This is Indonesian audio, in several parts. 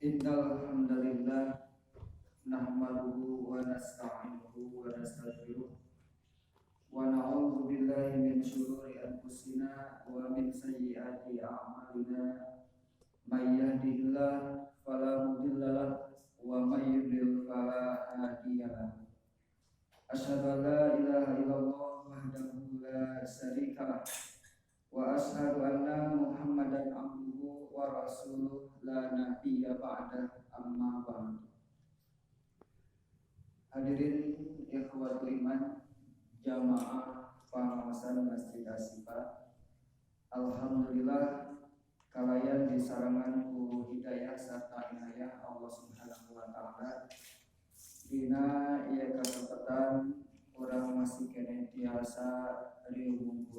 Innal hamdalillah nahmaduhu wa nasta'inuhu wa nastaghfiruh wa na'udzu billahi min shururi anfusina wa min sayyiati a'malina may yahdihillahu fala mudilla lahu wa may yudlil fala hadiya lahu. Asyhadu an la ilaha illallah wahdahu la syarika lah wa asyhadu anna Muhammadan abduhu wa rasuluh la nabiyya ba'da amma ba'du. Hadirin ikhwatul iman jamaah pengawasan Masjid Asyifa, alhamdulillah kalayan disarangan ku hidayah serta inayah Allah Subhanahu wa taala dina ieu kasempatan urang masih kene tiasa riung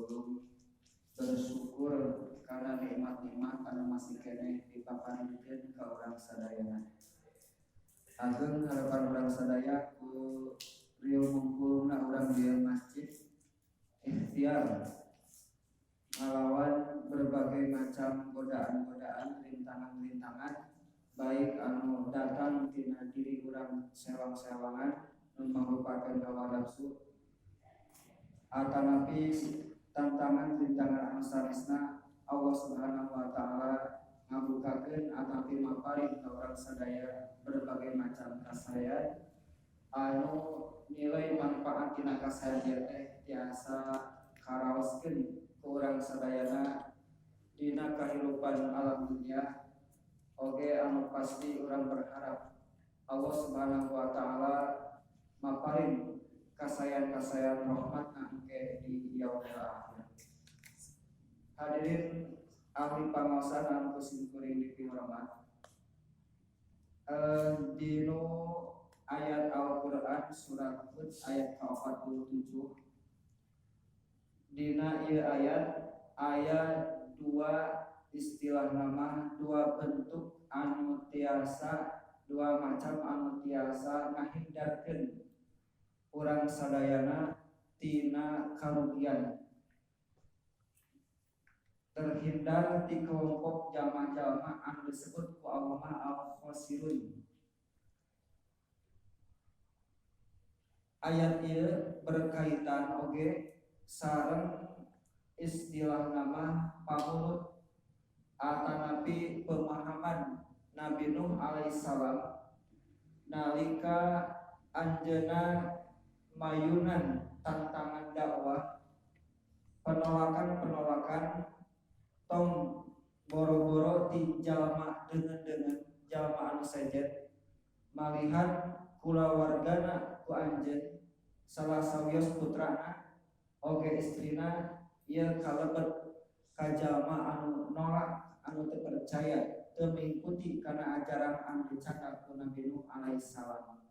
bersyukur karena nikmat-nikmat anu masih kene dipaparikeun ka urang sadayana. Ageng harapan urang sadaya ku rieu ngumpulna urang di masjid ikhtiar ngalawan berbagai macam godaan-godaan, rintangan-rintangan baik anu datang tina diri urang sewang-sewangan nu merupakan hawa nafsu atanapi tantangan rintangan anu sanesna Allah Subhanahu wa taala ngabukakeun atapi maparing ka urang sadaya berbagai macam kasayan anu nilai manfaat tina kasayan teh tiasa karaoskeun ku urang sadayana dina kahirupan alam dunia. Oge anu pasti urang berharap Allah Subhanahu wa taala maparing kasayan-kasayan rahmatna engke di yaumil akhir. Hadirin ahli pangaosan anu kuring dipihormat. Dinu ayat Al-Qur'an surat Hud ayat ke-47. Dina ieu ayat 2 istilah nama 2 bentuk anu tiasa 2 macam anu tiasa ngahindarkeun urang sadayana tina karugian, terhindar di kelompok jama-jama anu disebut ku Allah al-khosirun. Ayat ieu berkaitan oge sareng istilah nama pamulut atanapi pemahaman Nabi Nuh alaihissalam nalika anjeunna mayunan tantangan dakwah, penolakan tong boro-boro ti jalma dengan jalma anu sejet malihat kulawargana ku anjeun salah sawios putrana oge istrina ieu kalebet ka jalma anu nolak anu teu percaya teu mengikuti kana ajaran anu dicatat ku Nabi Nuh alaihissalam.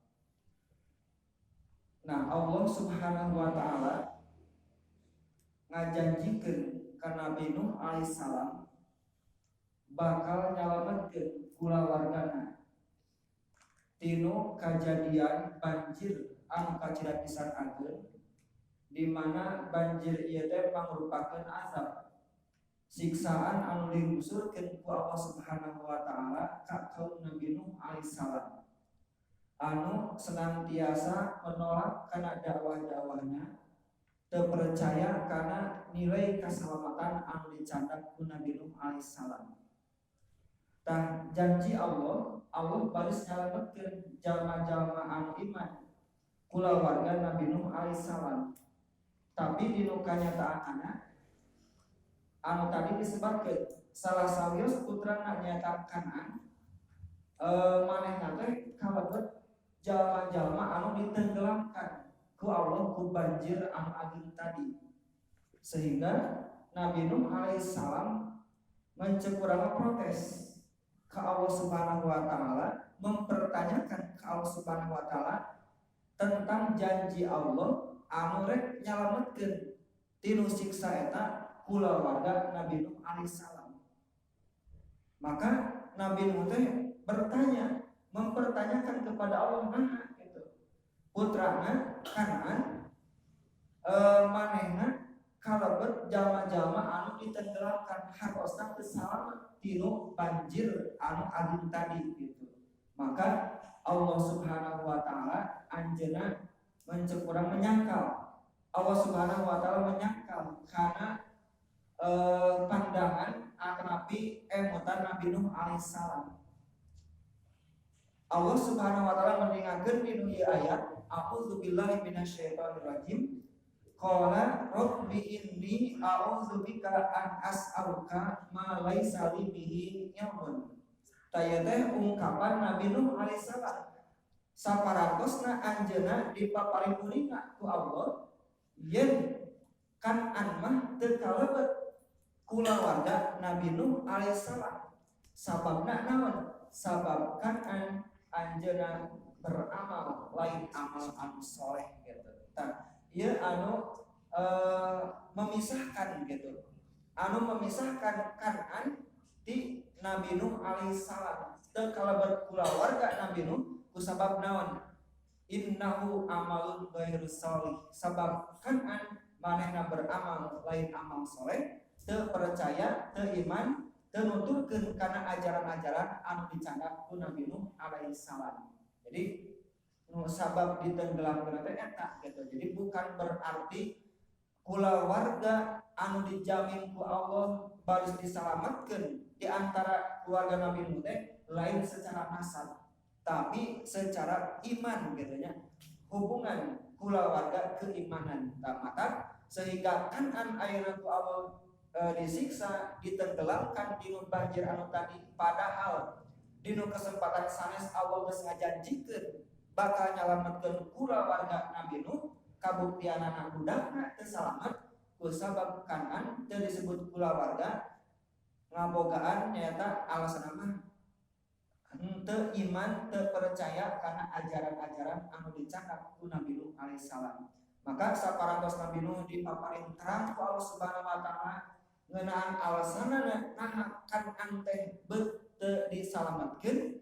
Nah, Allah Subhanahu wa taala ngajanjikeun ka Nabi Nuh alaihissalam bakal nyalametkeun kulawargana tinu kajadian banjir anu kacira pisan ageun, di mana banjir ieu teh mangrupakeun azab siksaan anu dilusurkeun ku Allah Subhanahu wa taala ka kaum Nabi Nuh alaihissalam anu senantiasa menolak kana dakwah-dakwahna, teu percaya kana nilai keselamatan anu dicandak ku Nabi Nuh alaihissalam. Tah janji Allah baris nyalametkeun jalma-jalma anu iman kulawarga Nabi Nuh alaihissalam. Tapi dinu kanyataanna anu tadi disebutkeun salah sawios putrana nyata Kanaan manehna teh kalebet jalma-jalma anu ditenggelamkan ku Allah ku banjir anu ageng tadi, sehingga Nabi Nuh alaihissalam mencekurang protes ke Allah Subhanahu wa taala, mempertanyakan ke Allah Subhanahu wa taala tentang janji Allah anu rek nyalametkeun tinu siksa eta kulawarga Nabi Nuh alaihissalam. Maka Nabi Nuh teh bertanya, mempertanyakan kepada Allah, nah gitu, putrana Kanaan manehna kalebet jalma-jalma anu ditenggelamkan harosna teu salamet tinu banjir anu ageng tadi gitu. Maka Allah Subhanahu wa taala anjeunna mencek urang menyangkal. Allah Subhanahu wa taala menyangkal karena pandangan akan Nabi emutan Nabi Nuh alaihissalam. Allah Subhanahu wa taala mendengarkan di ieu ayat, a'udzubillahi minasyaitonir rajim. Qala rabbi inni a'udzubika an as'aluka ma laisa li bihi ilmun. Taya teh ungkapan Nabi Nuh alaihissalam. Saparantosna anjeunna dipaparipurina ku Allah yen Kan'an mah teu kalebet kulawarga Nabi Nuh alaihissalam. Sababna naon? Sabab Kan'an anjeunna beramal lain amal anu soleh gitu. Tah ieu anu memisahkan gitu, anu memisahkan Kan'an di Nabi Nuh alaihissalam. Teu kalebet kulawarga Nabi Nuh kusabab naon? Innahu amalun ghairu sholih. Sabab Kan'an manehna beramal lain amal soleh, teu percaya, teu iman, teu nuturkeun kana ajaran-ajaran anu dicandak ku Nabi Nuh alaihissalam. Jadi sabab ditenggelamkeun teh eta gitu. Jadi bukan berarti kulawarga anu dijamin ku Allah baris diselamatkeun di antara keluarga Nabi Nuh teh lain secara nasab, tapi secara iman gitu nya. Hubungan kulawarga keimanan. Maka sehingga Kan'an ayeuna ku Allah disiksa, ditenggelamkan di banjir anu tadi, padahal dinu kesempatan sanes Allah geus ngajanjikeun bakal nyalametkeun kulawarga Nabi Nuh, kabuktianana budakna teu salamet kusabab Kan'an teu disebut kulawarga ngabogaan nyaeta alasan mah teu iman, teu percaya karena ajaran-ajaran anu dicandak ku Nabi Nuh alaihissalam. Maka saparantos Nabi Nuh dipaparin terang ku Allah Subhanahu wa taala ngeunaan alasanna naha Kan'an teh teu disalametkeun,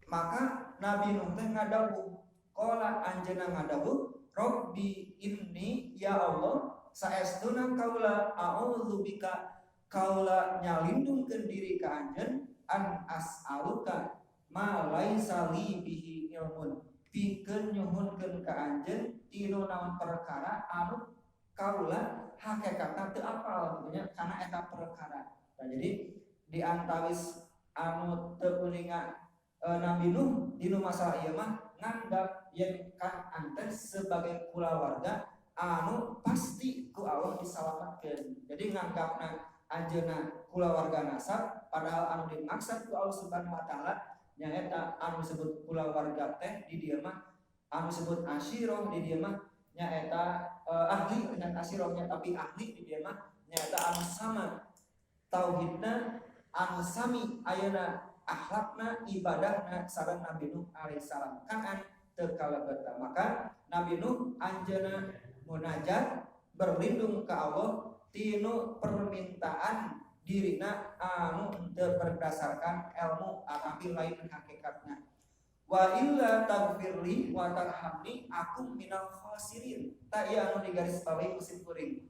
maka Nabi Nuh teh ngadawuh, qala anjeunna ngadawuh, rabbi inni ya Allah saestuna kaula a'udzubika kaula nyalindungkeun diri ka anjeun an as'aluka ma laisa li bihi ilmun, pikeun nyuhunkeun ka anjeun tinu naon perkara anu kaula hakikatna teu apal gitu nya kana eta perkara. Nah, jadi di antawis anu teu kuninga Nabi Nuh dinu masalah ieu mah nganggap yen Kan'an teh sebagai kulawarga anu pasti ku Allah disalamatkeun. Jadi nganggapna anjeunna kulawarga nasab, padahal anu dimaksud ku Allah Subhanahu wa taala nyaeta anu disebut kulawarga teh di dieu mah anu disebut asyirah di dieu mah nyaeta ahli dengan asyirahnya, tapi ahli di dieu mah nyaeta anu sama tauhidna, anu sami ayeuna akhlakna, ibadahna sareng Nabi Nuh alaihissalam. Kan'an teu kalebet. Maka Nabi Nuh anjeunna munajat berlindung ka Allah tinu permintaan dirina anu teu berdasarkan ilmu tapi lain hakikatna. Wa illa taghfirli wa tarhamni aku minal khasirin. Ta ieu anu digaris bawahi ku simkuring.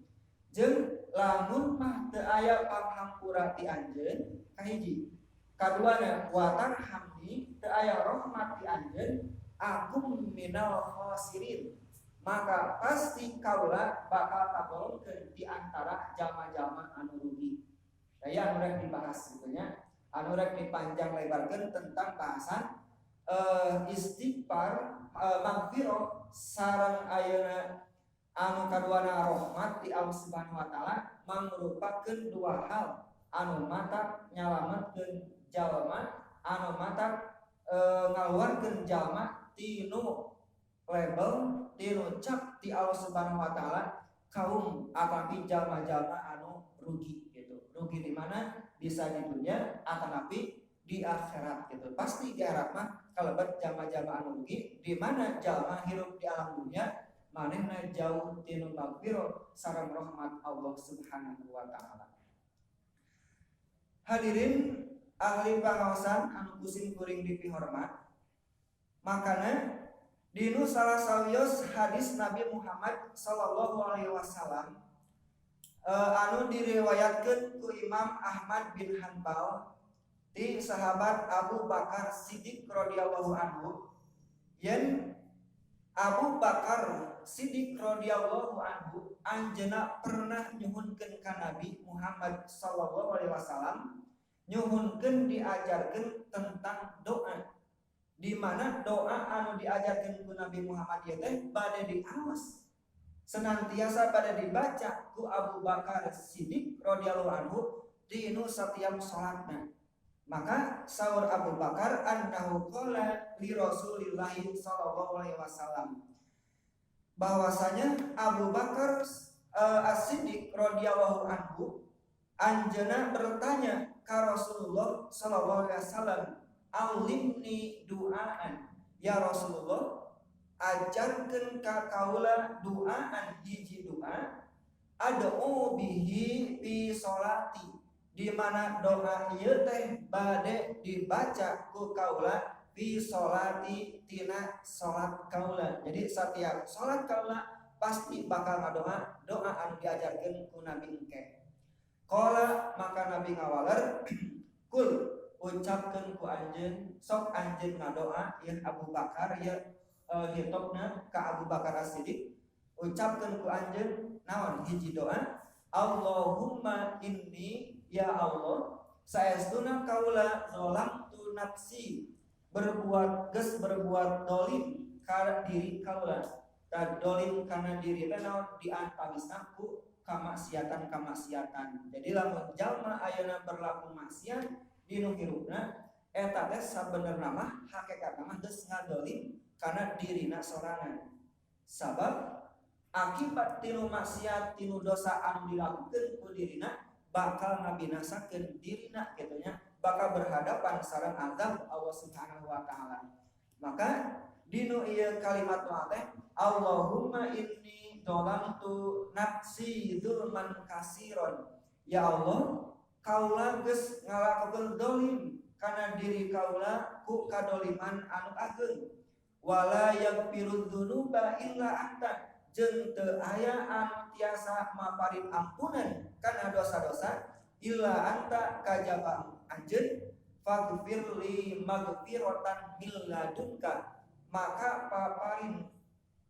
Jeung lamun mah teu aya panghampura ti anjeun kahiji. Kaduana wa tarhamni teu aya rahmat ti anjeun aku minal khasirin. Maka pasti kaula bakal kagolongkeun di antara jalma-jalma anu rugi. Daya anu rek dibahas gitu nya, anu rek dipanjang lebarkeun tentang bahasan istighfar, magfirah sareng ayeuna anu kaduana rahmat di Allah Subhanahu wa taala mangrupakeun dua hal anu matak nyalametkeun jalma, anu matak ngaluarkeun jalma tinu label tinu cap di Allah Subhanahu wa taala kaum atapi jalma-jalma anu rugi gitu. Rugi di mana? Bisa di dunia atapi di akhirat gitu. Pasti di akhirat mah kalebet jalma-jalma anu rugi di mana jalma hirup di alam dunia manehna jauh tinu magfirah sareng rahmat Allah Subhanahu wa taala. Hadirin ahli pangaosan anu kuring kuring dipihormat. Makana dinu salah sawios hadis Nabi Muhammad sallallahu alaihi wasallam anu diriwayatkeun ku Imam Ahmad bin Hanbal ti sahabat Abu Bakar Siddiq radhiyallahu anhu yen Abu Bakar Siddiq radhiyallahu anhu anjeunna pernah nyuhunkeun ka Nabi Muhammad sallallahu alaihi wasallam nyuhunkeun diajarkeun tentang doa, di mana doa anu diajarkeun ku Nabi Muhammad ieu teh bade diaos senantiasa pada dibaca ku Abu Bakar Siddiq radhiyallahu anhu dinu setiap salatna. Maka saur Abu Bakar annahu qala li Rasulillah sallallahu alaihi wasallam, bahwasanya Abu Bakar As-Siddiq radhiyallahu anhu anjeunna bertanya ka Rasulullah sallallahu alaihi wasallam, "Alimni du'aan." Ya Rasulullah, ajarkeun ka kaula duaan hiji doa ad'u bihi fi sholati, di mana doa ieu teh bade dibaca ku kaula fi sholati tina salat kaula. Jadi setiap salat kaula pasti bakal ngadoa doa anu diajarkeun ku Nabi engke. Qala maka Nabi ngawaler kul ucapkeun ku anjeun, sok anjeun ngadoa ya Abu Bakar ya hitopna ka Abu Bakar As-Siddiq, ucapkeun ku anjeun naon hiji doa, Allahumma inni, ya Allah saestuna kaula zalamtu nafsi, berbuat dolim ka diri kaula, dan dolim kana diri teh naon diantawisna ku kamaksiatan. Jadi lamun jalma ayeuna berlaku maksiat dinu hirupna eta teh sabenerna mah hakikatna mah geus ngadolim kana dirina sorangan. Sabab akibat tinu maksiat tinu dosa anu dilakukeun ku dirina bakal ngabinasakeun dirina kitu nya, bakal berhadapan sareng azab Allah Subhanahu wa taala. Maka dinu ieu kalimat doa teh Allahumma inni dolamtu nafsi dzulman kasiron, ya Allah kaula geus ngalakokeun dolim kana diri kaula ku kadoliman anu ageung, wala yaghfirudz dzunuba illa anta, jeung teu aya anu tiasa maparin ampunan kana dosa-dosa illa anta kajaba anjeun, faghfirli maghfiratan min ladunka, maka paparin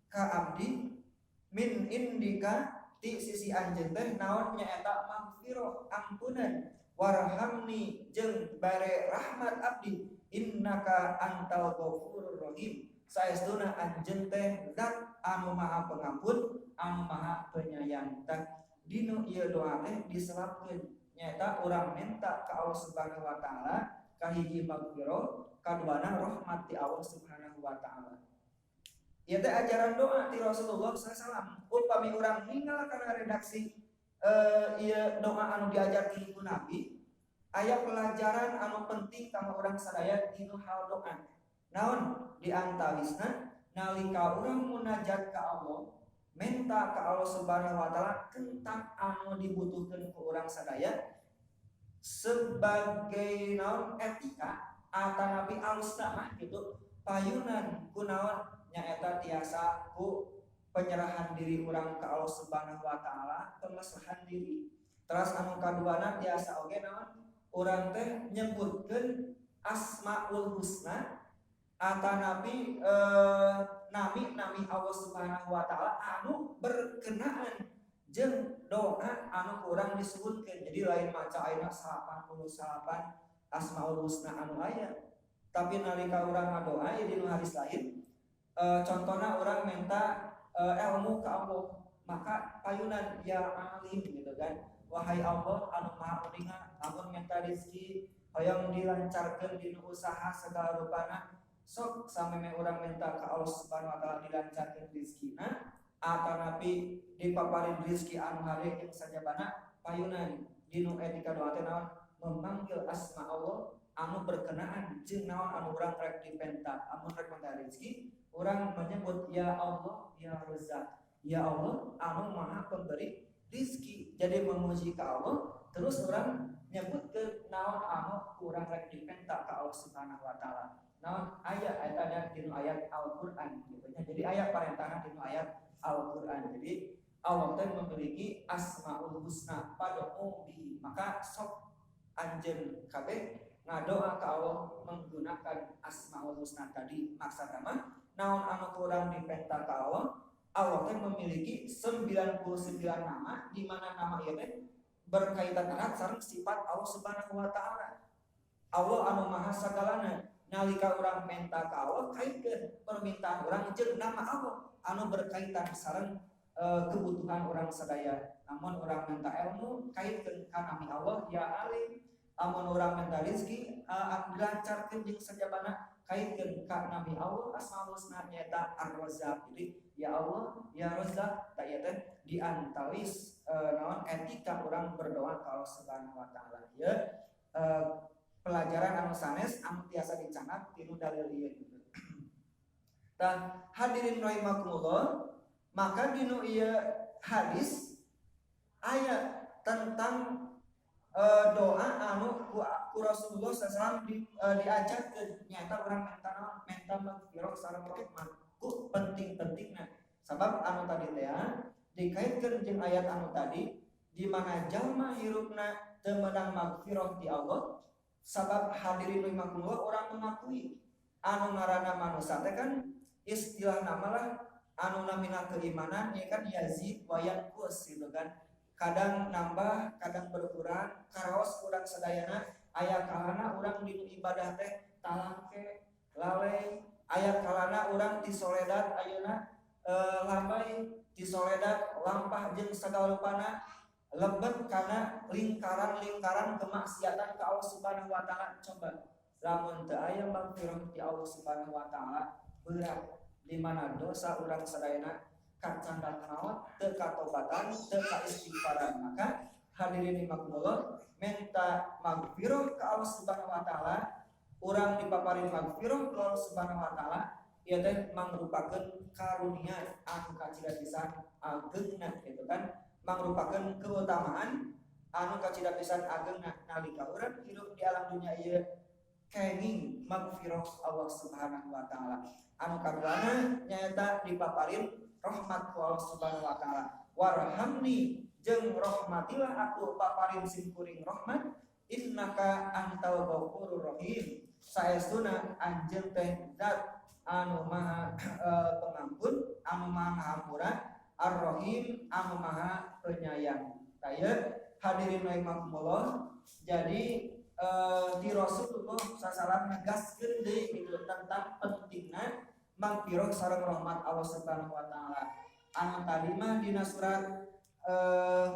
ka abdi min indika ti sisi anjeun teh naon nyaeta maghfirah ampunan, warhamni jeung bare rahmat abdi, innaka antal ghafurur rahim, saestuna anjeun teh zat anu maha pengampun anu maha penyayang. Tah dinu ieu doa teh diselapkeun nyaeta urang minta ka Allah Subhanahu wa taala kahiji maghfirah, kaduana rahmat ti Allah Subhanahu wa taala. Ieu teh ajaran doa ti Rasulullah sallallahu. Upami urang ninggal kana redaksi ieu doa anu diajarkeun ku Nabi, aya pelajaran anu penting kanggo urang sadaya dinu hal doa. Naon diantawisna nalika urang munajat ka Allah, minta ka Allah Subhanahu wa taala tentang anu dibutuhkeun ku urang sadaya sebagai naon etika atanapi alusna mah kitu payunan ku naon nyaeta tiasa ku penyerahan diri urang ka Allah Subhanahu wa taala, pemesrahan diri. Terus anu kaduana tiasa oge naon urang teh nyebutkeun Asmaul Husna atanapi nami Allah Subhanahu wa taala anu berkenaan jeung doa anu urang disebutkeun. Jadi lain maca aya 88 Asmaul Husna anu aya, tapi nalika urang ngadoa ieu dinu hadis lain contohna urang minta ilmu ka Allah, maka payunan ya alim gitu kan, wahai Allah anu maha uninga, lamun minta rezeki hoyong dilancarkeun dinu usaha segala rupana, sok sameme urang minta ka Allah Subhanahu wa taala dilancarkeun rezekina atanapi dipaparin rezeki anu hare jeung sajabana payunan dinu etika doa teh naon memanggil asma Allah anu berkenaan jeung naon anu urang rek dipenta. Amun rek minta rezeki urang menyebut ya Allah ya Razzaq, ya Allah anu maha pemberi rizki. Jadi memuji ka Allah terus urang nyebut ke naon anu urang rek dipenta ka Allah Subhanahu wa taala. Naon aya eta dinu ayat Al-Qur'an gitu nya. Jadi aya parentahna dinu ayat Al-Qur'an. Jadi Allah teh memiliki Asmaul Husna pad'u bihi, maka sok anjeun kabeh ngadoa ka Allah menggunakan Asmaul Husna tadi maksudna mah naon anu kurang dipenta ka Allah. Allah teh memiliki 99 nama di mana nama ieu teh berkaitan erat sareng sifat Allah Subhanahu wa taala. Allah anu maha sagalana. Nalika urang menta ka Allah kaitkeun permintaan urang jeung nama Allah anu berkaitan sareng kebutuhan orang sadaya. Namun orang minta ilmu kaitkeun ka nami Allah ya alim. Amun orang minta rezeki dilancarkeun jeung sajabana kaitkeun ka nami Allah Asmaul Husna nyaeta Ar-Razzaq. Jadi ya Allah ya Razzaq ta ieu teh di antawis naon etika urang berdoa ka Allah Subhanahu wa taala. Ya pelajaran anu sanes anu tiasa dicangat tinu dalil ieu gitu. Tah hadirin rahimakumullah, maka dinu ieu hadis aya tentang doa anu ku Rasulullah SAW diajarkeun nyaeta urang menta magfirah sareng rahmat ku penting-pentingna. Sabab anu tadi teh dikaitkeun jeung ayat anu tadi di mana jalma hirupna teu meunang magfirah di Allah. Sabab hadirin rahimakumullah orang mengakui anu ngaranna manusia teh kan istilah nama lah anu namina keimanan ya kan yazid wa yanqus gitu kan, kadang nambah kadang berkurang karaos urang sadayana aya kalana urang dinu ibadah teh talangke lalai, aya kalana urang ti soledad ayeuna lambai ti soledad lampah jeung sagalupana lebet karena lingkaran kemaksiatan ke Allah Subhanahu wa taala. Coba lamun teu aya magfirah ti Allah Subhanahu wa taala berat di mana dosa urang sadayana kacanda naon teu katobatan teu kaistighfaran. Maka hadirin rahimakumullah, minta magfirah ke Allah Subhanahu wa taala, urang dipaparin magfirah ke Allah Subhanahu wa taala ieu teh mangrupakeun karunia anu kacida pisan ageungna gitu kan, mangrupakeun keutamaan anu kacida pisan ageungna nalika urang hidup di alam dunia ieu kenging magfirah Allah Subhanahu wa taala. Anu kaduana nyaeta dipaparin rahmat ku Allah Subhanahu wa taala. Warhamni jeung rahmatilah aku paparin sim kuring rahmat, innaka antal ghafurur rahim. Saestuna anjeun teh zat anu maha pengampun, anu maha ngahampura, Ar-Rahim anu maha penyayang. Taya hadirin rahimakumullah, jadi di Rasulullah SAW negaskeun deui itu tentang pentingna magfirah sareng rahmat Allah Subhanahu wa taala. Anu tadi mah dina surat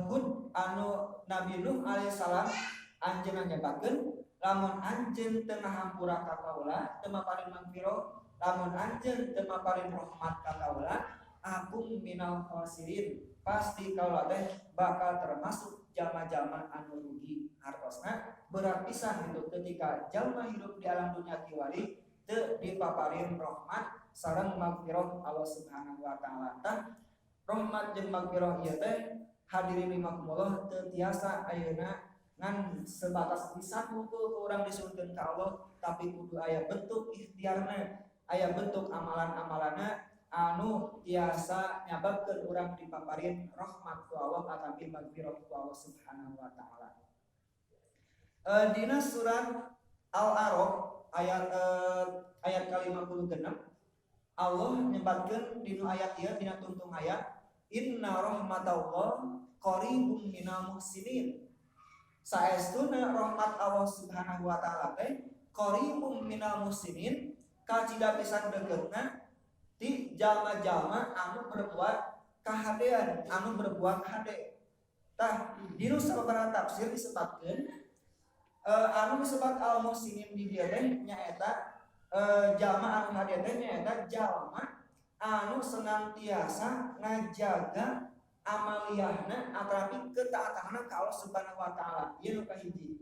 Hud anu Nabi Nuh alaihissalam anjeunna nyebatkeun lamun anjeun teu ngahampura ka kaula teu maparin magfirah, lamun anjeun teu maparin rahmat ka kaula aku minal khasirin, pasti kaula teh bakal termasuk jalma-jalma anu rugi hartosna. Berat pisan gitu ketika jalma hidup di alam dunia kiwari teu dipaparin rahmat sareng magfirah Allah Subhanahu wa taala. Tah rahmat jeung magfirah ieu teh hadirin rahimakumullah teu tiasa ayeuna ngan sebatas disangkul ku urang disuruhkeun ka Allah, tapi kudu aya bentuk ikhtiarna, aya bentuk amalan-amalanna anu tiasa nyababkeun urang dipaparin rahmat ku Allah atapi magfirah ku Allah Subhanahu wa taala. Dina surat Al-A'raf ayat ke-56 Allah nyebutkeun dina ayat ieu dina tungtung ayat inna rahmatallah qaribum minal muhsinin. Saestuna rahmat Allah Subhanahu wa taala teh qaribum minal muhsinin kacida pisan deuketna ti jalma-jalma anu berbuat kahadean, anu berbuat hade. Tah dinu sababaraha tafsir disebutkeun anu disebut al-muhsinin di dieu teh nyaeta jalma anu hade teh nyaeta jalma anu senantiasa ngajaga amaliyahna atapi ketaatanna ka Allah Subhanahu wa taala. Ieu nu kahiji.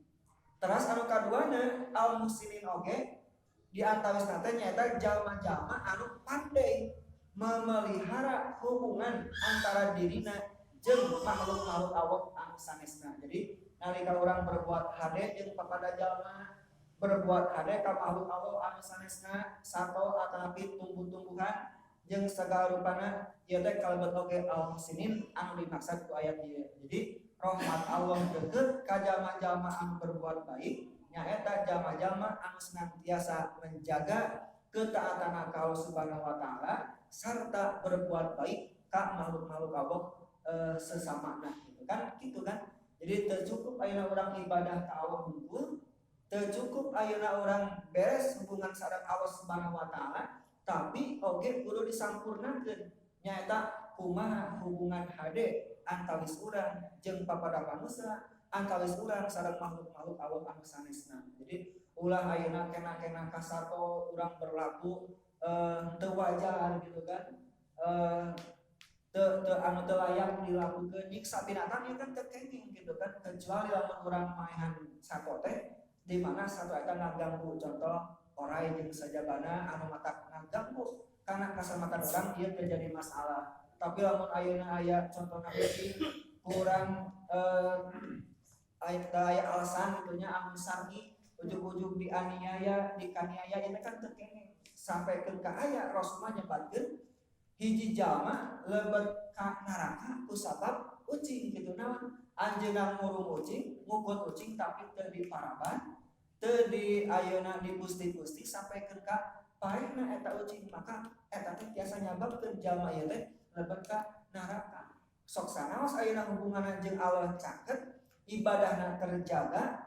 Terus anu kaduana al-muhsinin oge di antawisna teh nyaeta jalma-jalma anu pandai memelihara hubungan antara dirina jeung makhluk-makhluk Allah anu sanesna. Jadi nalika urang berbuat hade jeung kepada jalma, berbuat hade ka makhluk Allah anu sanesna sato atapi tumbuh-tumbuhan jeung sagala rupana ieu teh kalebet oge al-muhsinin anu dimaksud ku ayat ieu. Jadi rahmat Allah deukeut ka jalma-jalma anu berbuat baik nyaeta jalma-jalma anu senantiasa menjaga ketaatan ka Allah Subhanahu wa taala sarta berbuat baik ka makhluk-makhluk Allah sesamana gitu kan. Jadi tercukup ayeuna urang ibadah ka Allah hungkul, tercukup ayeuna urang beres hubungan sareng Allah Subhanahu wa taala, tapi oge kudu disampurnakeun nyaeta kumaha hubungan hade antawis urang jeung papada manusia, antawis urang sareng makhluk-makhluk Allah anu sanesna. Jadi ulah ayeuna kena kasato urang berlaku teu wajar gitu kan, anu teu layak dilakukeun nyiksa binatang ieu kan teu kenging gitu kan, kecuali lamun urang maehan sato teh di mana satu eta ngaganggu, contoh orai jeung sajabana anu matak ngaganggu karena kasamatan urang ieu terjadi masalah. Tapi lamun ayeuna aya contohna beuki kurang aya alasan gitunya anu sargi ujug-ujug dianiaya ini kan teu kenging sampaikeun ka aya Rasulullah nyebatkeun hiji jalma lebet ka neraka ku sabab ucing gitu. Naon anjeunna ngurung ucing ngukut ucing tapi teu diparaban teu di ayeuna dipusti-pusti sampaikeun ka parehna eta ucing, maka eta teh tiasa nyababkeun jalma ieu teh lebet ka neraka. Sok sanaos ayeuna hubunganna jeung Allah caket, ibadahna terjaga,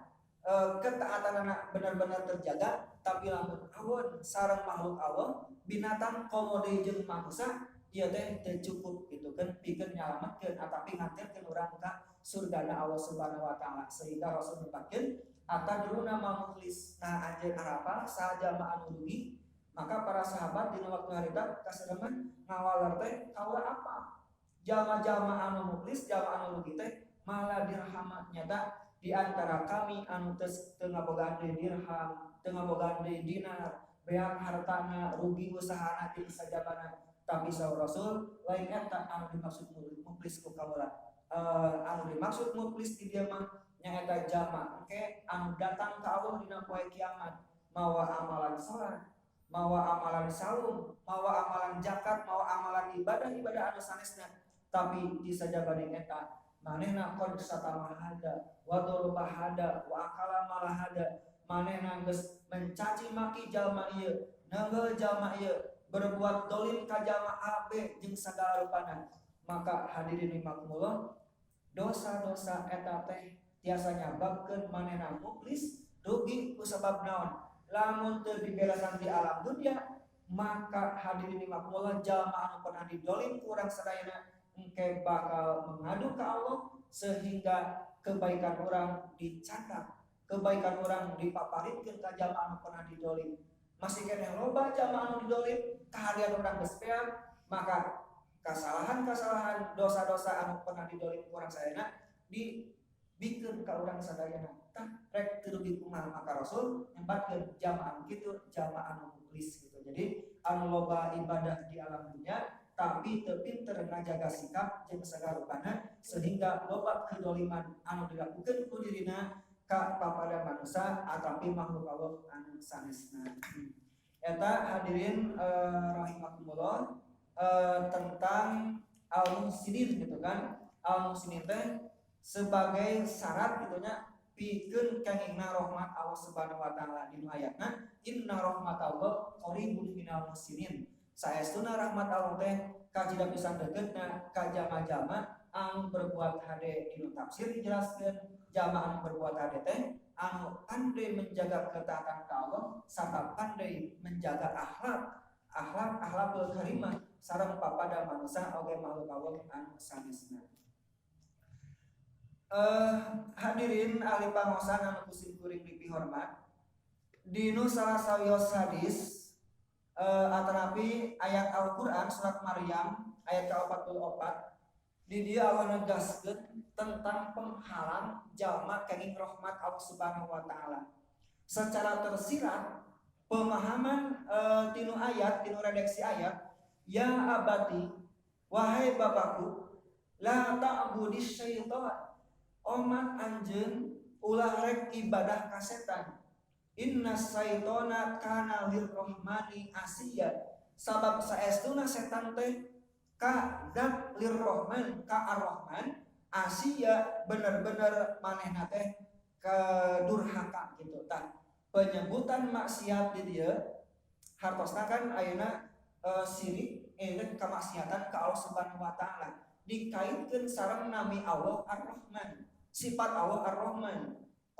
ketaatanna benar-benar terjaga, tapi lamun awon sareng makhluk Allah, binatang komode jeung manusia, ieu teh teu cukup gitu kan pikeun nyalametkeun atapi nganterkeun urang ka surgana Allah Subhanahu wa taala. Sehingga Rasul nyebutkeun atadruna ma muflis. Nah anjeun arapal saha jalma anu rugi? Maka para sahabat dina waktu harita kasereman ngawalar teh kaula apa? Jalma-jalma anu muflis, jalma anu rugi teh malah dirham nyata di antara kami anu teu ngabogaan deui dirham, teu ngabogaan deui dinar, beak hartana, rugi usahana jeung sajabana. Tapi saur Rasul lain eta anu dimaksud muflis ku kaula. Anu dimaksud muflis di dieu mah nyaeta jalma engke anu datang ka Allah dina poe kiamat mawa amalan salat, mawa amalan saum, mawa amalan zakat, mawa amalan ibadah-ibadah anu sanesna, tapi di sajabana eta manehna qad satamahada wa dolbahada wa akala malahada, manehna geus mencaci maki jalma ieu, neungeul jalma ieu, berbuat dolim ka jalma A B jeung sagala rupana. Maka hadirin rahimakumullah, dosa-dosa eta teh tiasa nyababkeun manehna muflis, rugi ku sabab naon? Lamun teu diberasan di alam dunia, maka hadirin rahimakumullah jalma anu pernah didolim ku urang sadayana engke bakal mengadu ke Allah sehingga kebaikan orang dicatat, kebaikan orang dipaparitkeun ka jalma anu pernah didolim. Masih kene loba jalma anu didolim kahadian urang geus peak, maka kasalahan-kasalahan dosa-dosa anu pernah didolim ku urang sadayana dibikeun ka urang sadayana. Tah rek teu rugi kumaha, maka Rasul nyebutkeun jalma anu kitu jalma anu muflis gitu. Jadi anu loba ibadah di alam dunia tapi teu pinter ngajaga sikap jeung sagala rupana sehingga loba kedoliman anu dilakukeun ku dirina ka papada manusia atapi makhluk Allah anu sanesna. Eta hadirin rahimakumullah tentang al-muhsinin gitu kan. Al-muhsinin teh sebagai syarat gitu nya pikeun kengingna rahmat Allah Subhanahu wa taala di ayatna inna rahmatallah qaribun minal muhsinin. Saestuna rahmat Allah teh kajida pisan deuketna ka jalma-jalma anu berbuat hade. Dinu tafsir dijelaskeun jalma anu berbuat hade teh anu pandai menjaga ketaatan ka Allah sarta pandai menjaga akhlakul karimah sareng papada manusia oge makhluk Allah anu sanesna. Hadirin ahli pangosan anu kusim kuring dipihormat, dinu salah sawios hadis atanapi ayat Al-Quran surat Maryam ayat ke-44 di dia Allah negaskeun tentang penghalang jalma kenging rahmat Allah Subhanahu wa taala. Secara tersirat pemahaman tinu ayat, tinu redaksi ayat, ya abati wahai bapakku la ta'budis syaitan, omat anjeun ulah rek ibadah ka setan. Inna syaitona kana lirrahmani asiya, sabab saestuna setan teh ka zat lirrahman ka ar-rahman asiya bener-bener manehna teh kedurhaka gitu. Tah penyebutan maksiat di dia hartosna kan ayeuna sirik kemaksiatan ka Allah Subhanahu wa taala dikaitkeun sareng nami Allah Ar-Rahman. Sifat Allah Ar-Rahman.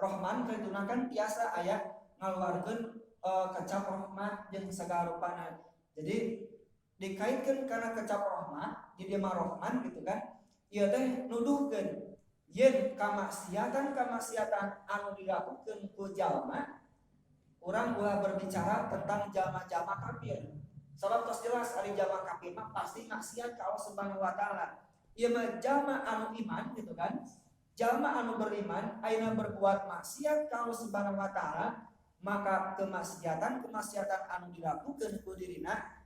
Rahman kaituna kan tiasa aya ngaluarkeun kecap rahmat jeung sagala rupana. Jadi dikaitkeun kana kecap rahmat di dieu mah Rahman gitu kan. Ieu teh nuduhkeun yen kamaksiatan anu dilakukeun ku jalma urang ulah berbicara tentang jalma-jalma kafir. Sabab tos jelas ari jalma kafir mah pasti maksiat ka Allah Subhanahu wa taala. Ieu mah jalma anu iman gitu kan. Jalma anu beriman ayeuna berbuat maksiat ka Allah Subhanahu wa taala, maka kemaksiatan anu dilakukeun ku dirina